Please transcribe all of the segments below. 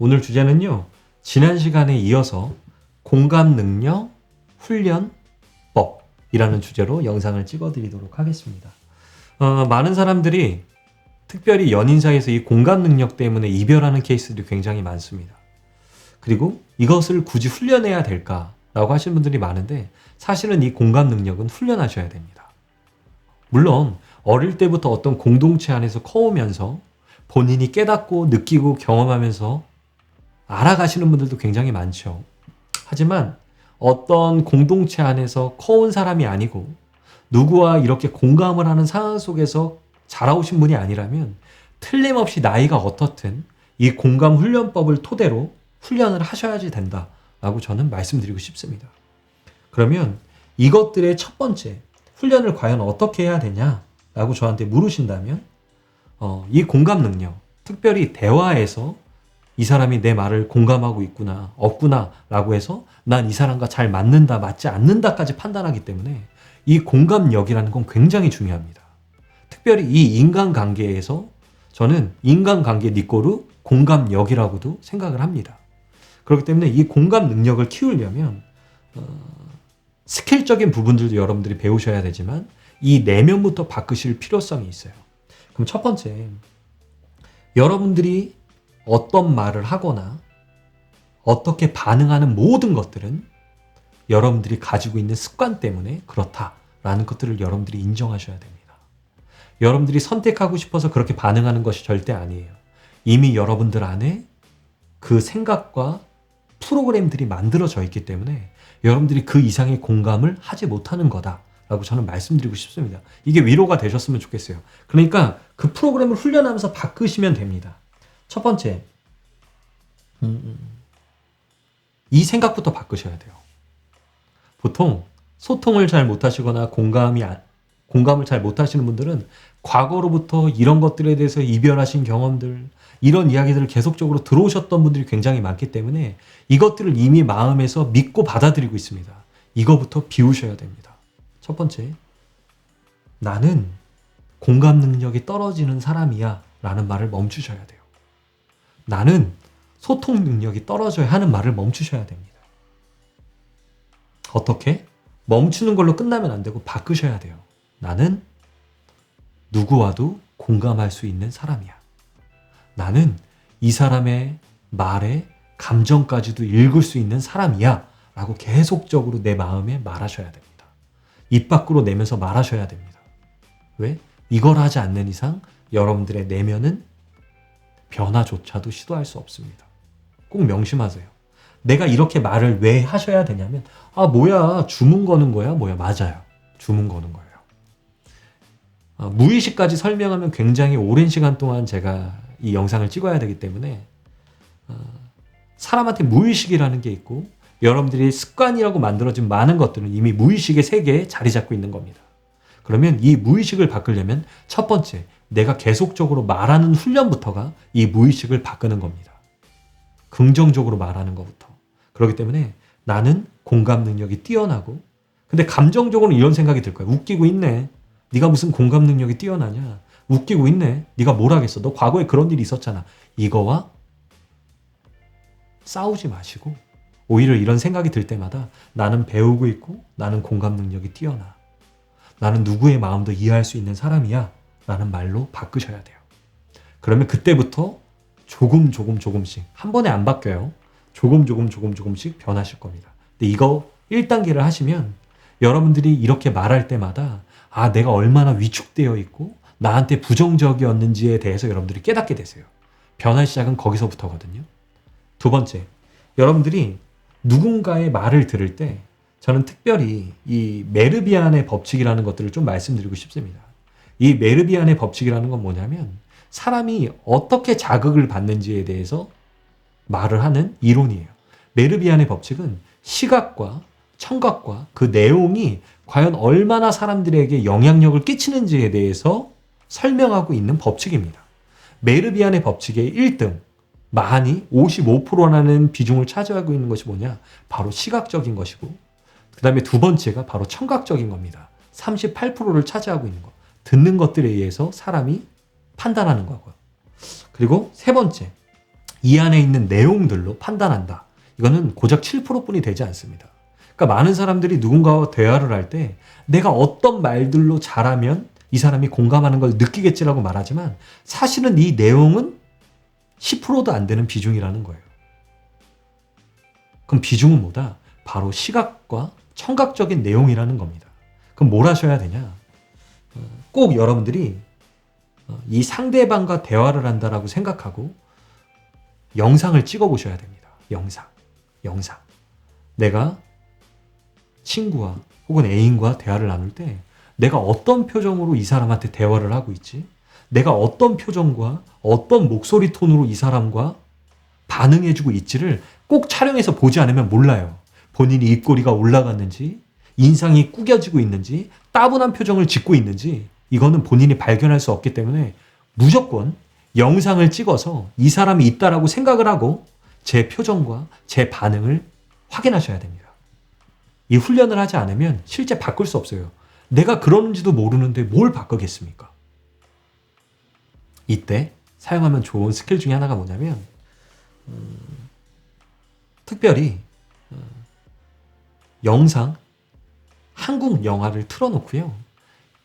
오늘 주제는요, 지난 시간에 이어서 공감 능력 훈련법이라는 주제로 영상을 찍어드리도록 하겠습니다. 많은 사람들이 특별히 연인 사이에서 이 공감 능력 때문에 이별하는 케이스들이 굉장히 많습니다. 그리고 이것을 굳이 훈련해야 될까라고 하시는 분들이 많은데, 사실은 이 공감 능력은 훈련하셔야 됩니다. 물론 어릴 때부터 어떤 공동체 안에서 커오면서 본인이 깨닫고 느끼고 경험하면서 알아가시는 분들도 굉장히 많죠. 하지만 어떤 공동체 안에서 커온 사람이 아니고 누구와 이렇게 공감을 하는 상황 속에서 자라오신 분이 아니라면 틀림없이 나이가 어떻든 이 공감 훈련법을 토대로 훈련을 하셔야지 된다라고 저는 말씀드리고 싶습니다. 그러면 이것들의 첫 번째 훈련을 과연 어떻게 해야 되냐라고 저한테 물으신다면 이 공감 능력, 특별히 대화에서 이 사람이 내 말을 공감하고 있구나, 없구나 라고 해서 난 이 사람과 잘 맞는다, 맞지 않는다까지 판단하기 때문에 이 공감력이라는 건 굉장히 중요합니다. 특별히 이 인간관계에서 저는 인간관계 니꼬르 공감력이라고도 생각을 합니다. 그렇기 때문에 이 공감 능력을 키우려면 스킬적인 부분들도 여러분들이 배우셔야 되지만 이 내면부터 바꾸실 필요성이 있어요. 그럼 첫 번째, 여러분들이 어떤 말을 하거나 어떻게 반응하는 모든 것들은 여러분들이 가지고 있는 습관 때문에 그렇다라는 것들을 여러분들이 인정하셔야 됩니다. 여러분들이 선택하고 싶어서 그렇게 반응하는 것이 절대 아니에요. 이미 여러분들 안에 그 생각과 프로그램들이 만들어져 있기 때문에 여러분들이 그 이상의 공감을 하지 못하는 거다라고 저는 말씀드리고 싶습니다. 이게 위로가 되셨으면 좋겠어요. 그러니까 그 프로그램을 훈련하면서 바꾸시면 됩니다. 첫 번째, 이 생각부터 바꾸셔야 돼요. 보통 소통을 잘 못하시거나 공감을 잘 못하시는 분들은 과거로부터 이런 것들에 대해서 이별하신 경험들, 이런 이야기들을 계속적으로 들어오셨던 분들이 굉장히 많기 때문에 이것들을 이미 마음에서 믿고 받아들이고 있습니다. 이거부터 비우셔야 됩니다. 첫 번째, 나는 공감 능력이 떨어지는 사람이야 라는 말을 멈추셔야 돼요. 나는 소통 능력이 떨어져야 하는 말을 멈추셔야 됩니다. 어떻게? 멈추는 걸로 끝나면 안 되고 바꾸셔야 돼요. 나는 누구와도 공감할 수 있는 사람이야. 나는 이 사람의 말에 감정까지도 읽을 수 있는 사람이야 라고 계속적으로 내 마음에 말하셔야 됩니다. 입 밖으로 내면서 말하셔야 됩니다. 왜? 이걸 하지 않는 이상 여러분들의 내면은 변화조차도 시도할 수 없습니다. 꼭 명심하세요. 내가 이렇게 말을 왜 하셔야 되냐면, 뭐야, 주문 거는 거야? 뭐야, 맞아요. 주문 거는 거예요. 무의식까지 설명하면 굉장히 오랜 시간 동안 제가 이 영상을 찍어야 되기 때문에 사람한테 무의식이라는 게 있고 여러분들이 습관이라고 만들어진 많은 것들은 이미 무의식의 세계에 자리 잡고 있는 겁니다. 그러면 이 무의식을 바꾸려면 첫 번째, 내가 계속적으로 말하는 훈련부터가 이 무의식을 바꾸는 겁니다. 긍정적으로 말하는 것부터. 그렇기 때문에 나는 공감 능력이 뛰어나고, 근데 감정적으로는 이런 생각이 들 거예요. 웃기고 있네. 네가 무슨 공감 능력이 뛰어나냐. 웃기고 있네. 네가 뭘 하겠어. 너 과거에 그런 일이 있었잖아. 이거와 싸우지 마시고 오히려 이런 생각이 들 때마다 나는 배우고 있고 나는 공감 능력이 뛰어나. 나는 누구의 마음도 이해할 수 있는 사람이야 라는 말로 바꾸셔야 돼요. 그러면 그때부터 조금씩 한 번에 안 바뀌어요. 조금씩 변하실 겁니다. 근데 이거 1단계를 하시면 여러분들이 이렇게 말할 때마다 내가 얼마나 위축되어 있고 나한테 부정적이었는지에 대해서 여러분들이 깨닫게 되세요. 변화의 시작은 거기서부터거든요. 두 번째, 여러분들이 누군가의 말을 들을 때 저는 특별히 이 메르비안의 법칙이라는 것들을 좀 말씀드리고 싶습니다. 이 메르비안의 법칙이라는 건 뭐냐면 사람이 어떻게 자극을 받는지에 대해서 말을 하는 이론이에요. 메르비안의 법칙은 시각과 청각과 그 내용이 과연 얼마나 사람들에게 영향력을 끼치는지에 대해서 설명하고 있는 법칙입니다. 메르비안의 법칙의 1등, 많이 55%라는 비중을 차지하고 있는 것이 뭐냐? 바로 시각적인 것이고, 그 다음에 두 번째가 바로 청각적인 겁니다. 38%를 차지하고 있는 것. 듣는 것들에 의해서 사람이 판단하는 거고요. 그리고 세 번째, 이 안에 있는 내용들로 판단한다. 이거는 고작 7%뿐이 되지 않습니다. 그러니까 많은 사람들이 누군가와 대화를 할 때 내가 어떤 말들로 잘하면 이 사람이 공감하는 걸 느끼겠지라고 말하지만 사실은 이 내용은 10%도 안 되는 비중이라는 거예요. 그럼 비중은 뭐다? 바로 시각과 청각적인 내용이라는 겁니다. 그럼 뭘 하셔야 되냐? 꼭 여러분들이 이 상대방과 대화를 한다라고 생각하고 영상을 찍어 보셔야 됩니다. 영상. 내가 친구와 혹은 애인과 대화를 나눌 때 내가 어떤 표정으로 이 사람한테 대화를 하고 있지? 내가 어떤 표정과 어떤 목소리 톤으로 이 사람과 반응해주고 있지를 꼭 촬영해서 보지 않으면 몰라요. 본인이 입꼬리가 올라갔는지, 인상이 구겨지고 있는지, 따분한 표정을 짓고 있는지 이거는 본인이 발견할 수 없기 때문에 무조건 영상을 찍어서 이 사람이 있다라고 생각을 하고 제 표정과 제 반응을 확인하셔야 됩니다. 이 훈련을 하지 않으면 실제 바꿀 수 없어요. 내가 그러는지도 모르는데 뭘 바꾸겠습니까? 이때 사용하면 좋은 스킬 중에 하나가 뭐냐면 특별히 영상, 한국 영화를 틀어놓고요.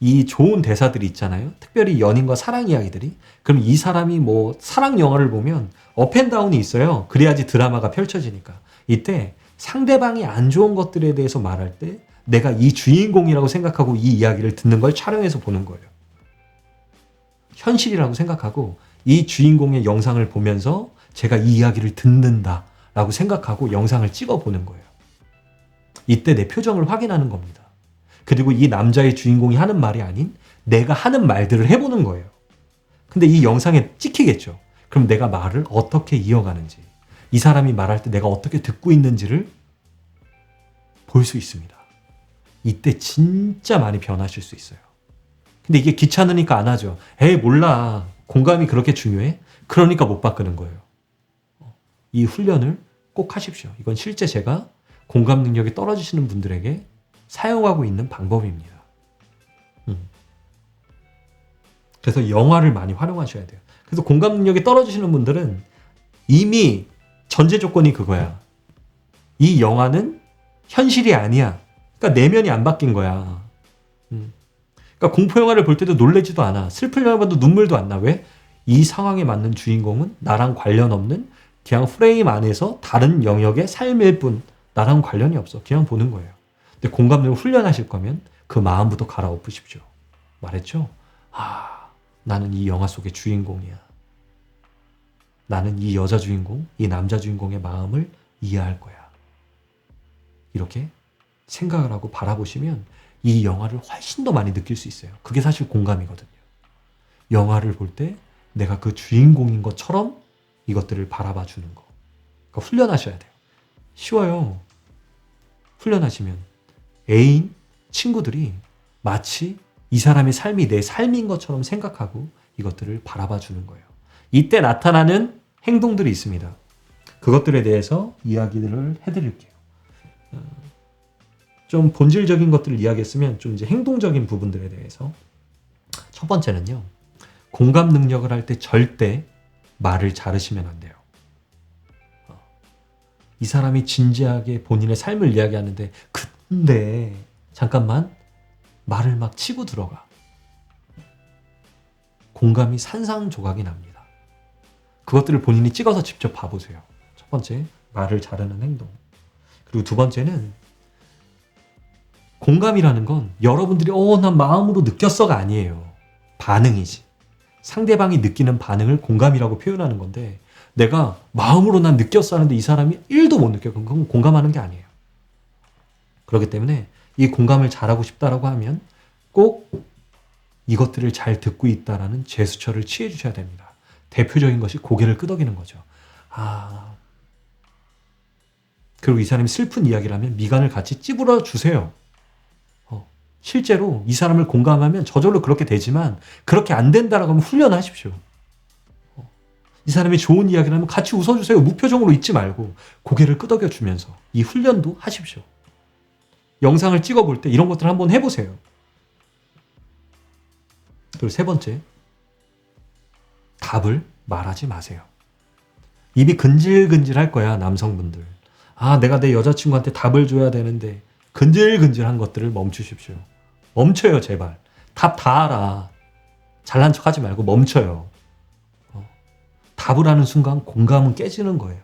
이 좋은 대사들이 있잖아요. 특별히 연인과 사랑 이야기들이. 그럼 이 사람이 뭐 사랑 영화를 보면 업앤다운이 있어요. 그래야지 드라마가 펼쳐지니까. 이때 상대방이 안 좋은 것들에 대해서 말할 때 내가 이 주인공이라고 생각하고 이 이야기를 듣는 걸 촬영해서 보는 거예요. 현실이라고 생각하고 이 주인공의 영상을 보면서 제가 이 이야기를 듣는다라고 생각하고 영상을 찍어 보는 거예요. 이때 내 표정을 확인하는 겁니다. 그리고 이 남자의 주인공이 하는 말이 아닌 내가 하는 말들을 해보는 거예요. 근데 이 영상에 찍히겠죠. 그럼 내가 말을 어떻게 이어가는지, 이 사람이 말할 때 내가 어떻게 듣고 있는지를 볼 수 있습니다. 이때 진짜 많이 변하실 수 있어요. 근데 이게 귀찮으니까 안 하죠. 에이 몰라. 공감이 그렇게 중요해? 그러니까 못 바꾸는 거예요. 이 훈련을 꼭 하십시오. 이건 실제 제가 공감 능력이 떨어지시는 분들에게 사용하고 있는 방법입니다. 그래서 영화를 많이 활용하셔야 돼요. 그래서 공감 능력이 떨어지시는 분들은 이미 전제 조건이 그거야. 이 영화는 현실이 아니야. 그러니까 내면이 안 바뀐 거야. 그러니까 공포 영화를 볼 때도 놀래지도 않아. 슬픈 영화 봐도 눈물도 안 나. 왜? 이 상황에 맞는 주인공은 나랑 관련 없는 그냥 프레임 안에서 다른 영역의 삶일 뿐 나랑 관련이 없어. 그냥 보는 거예요. 근데 공감력을 훈련하실 거면 그 마음부터 갈아엎으십시오. 말했죠? 나는 이 영화 속의 주인공이야. 나는 이 여자 주인공, 이 남자 주인공의 마음을 이해할 거야. 이렇게 생각을 하고 바라보시면 이 영화를 훨씬 더 많이 느낄 수 있어요. 그게 사실 공감이거든요. 영화를 볼 때 내가 그 주인공인 것처럼 이것들을 바라봐 주는 거. 그러니까 훈련하셔야 돼요. 쉬워요. 훈련하시면 애인, 친구들이 마치 이 사람의 삶이 내 삶인 것처럼 생각하고 이것들을 바라봐 주는 거예요. 이때 나타나는 행동들이 있습니다. 그것들에 대해서 이야기들을 해드릴게요. 좀 본질적인 것들을 이야기했으면 좀 이제 행동적인 부분들에 대해서. 첫 번째는요. 공감 능력을 할 때 절대 말을 자르시면 안 돼요. 이 사람이 진지하게 본인의 삶을 이야기하는데 근데 잠깐만 말을 막 치고 들어가. 공감이 산산조각이 납니다. 그것들을 본인이 찍어서 직접 봐보세요. 첫 번째, 말을 자르는 행동. 그리고 두 번째는 공감이라는 건 여러분들이 난 마음으로 느꼈어가 아니에요. 반응이지. 상대방이 느끼는 반응을 공감이라고 표현하는 건데 내가 마음으로 난 느꼈어 하는데 이 사람이 1도 못 느껴. 그건 공감하는 게 아니에요. 그렇기 때문에 이 공감을 잘하고 싶다라고 하면 꼭 이것들을 잘 듣고 있다라는 제스처를 취해 주셔야 됩니다. 대표적인 것이 고개를 끄덕이는 거죠. 그리고 이 사람이 슬픈 이야기를 하면 미간을 같이 찌푸려 주세요. 실제로 이 사람을 공감하면 저절로 그렇게 되지만 그렇게 안 된다라고 하면 훈련하십시오. 이 사람이 좋은 이야기를 하면 같이 웃어주세요. 무표정으로 있지 말고 고개를 끄덕여 주면서 이 훈련도 하십시오. 영상을 찍어볼 때 이런 것들 한번 해보세요. 그리고 세 번째, 답을 말하지 마세요. 입이 근질근질 할 거야, 남성분들. 아, 내가 내 여자친구한테 답을 줘야 되는데 근질근질한 것들을 멈추십시오. 멈춰요, 제발. 답 다 알아. 잘난 척하지 말고 멈춰요. 답을 하는 순간 공감은 깨지는 거예요.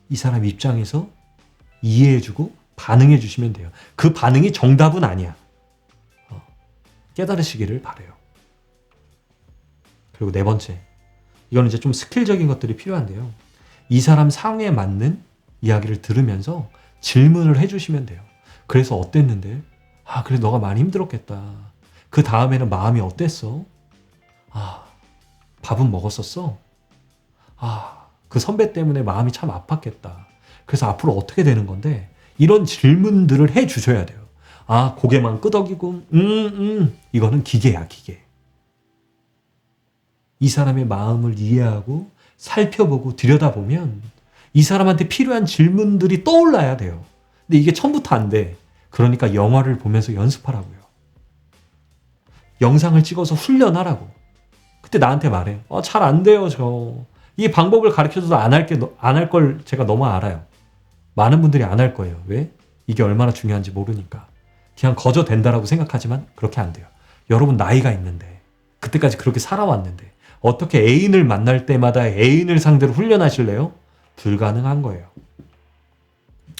이 사람 입장에서 이해해주고 반응해 주시면 돼요. 그 반응이 정답은 아니야. 깨달으시기를 바라요. 그리고 네 번째, 이거는 이제 좀 스킬적인 것들이 필요한데요. 이 사람 상황에 맞는 이야기를 들으면서 질문을 해주시면 돼요. 그래서 어땠는데? 아, 그래 너가 많이 힘들었겠다. 그 다음에는 마음이 어땠어? 아, 밥은 먹었었어? 아, 그 선배 때문에 마음이 참 아팠겠다. 그래서 앞으로 어떻게 되는 건데? 이런 질문들을 해 주셔야 돼요. 아, 고개만 끄덕이고, 이거는 기계야, 기계. 이 사람의 마음을 이해하고 살펴보고 들여다보면 이 사람한테 필요한 질문들이 떠올라야 돼요. 근데 이게 처음부터 안 돼. 그러니까 영화를 보면서 연습하라고요. 영상을 찍어서 훈련하라고. 그때 나한테 말해. 잘 안 돼요, 저. 이 방법을 가르쳐줘도 안 할 걸 제가 너무 알아요. 많은 분들이 안 할 거예요. 왜? 이게 얼마나 중요한지 모르니까. 그냥 거저 된다라고 생각하지만 그렇게 안 돼요. 여러분 나이가 있는데, 그때까지 그렇게 살아왔는데, 어떻게 애인을 만날 때마다 애인을 상대로 훈련하실래요? 불가능한 거예요.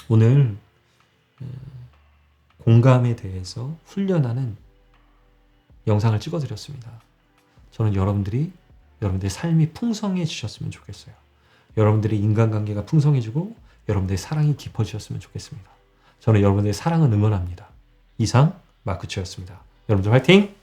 오늘 공감에 대해서 훈련하는 영상을 찍어드렸습니다. 저는 여러분들의 삶이 풍성해지셨으면 좋겠어요. 여러분들의 인간관계가 풍성해지고 여러분들의 사랑이 깊어지셨으면 좋겠습니다. 저는 여러분들의 사랑을 응원합니다. 이상 마크츠였습니다. 여러분들 화이팅!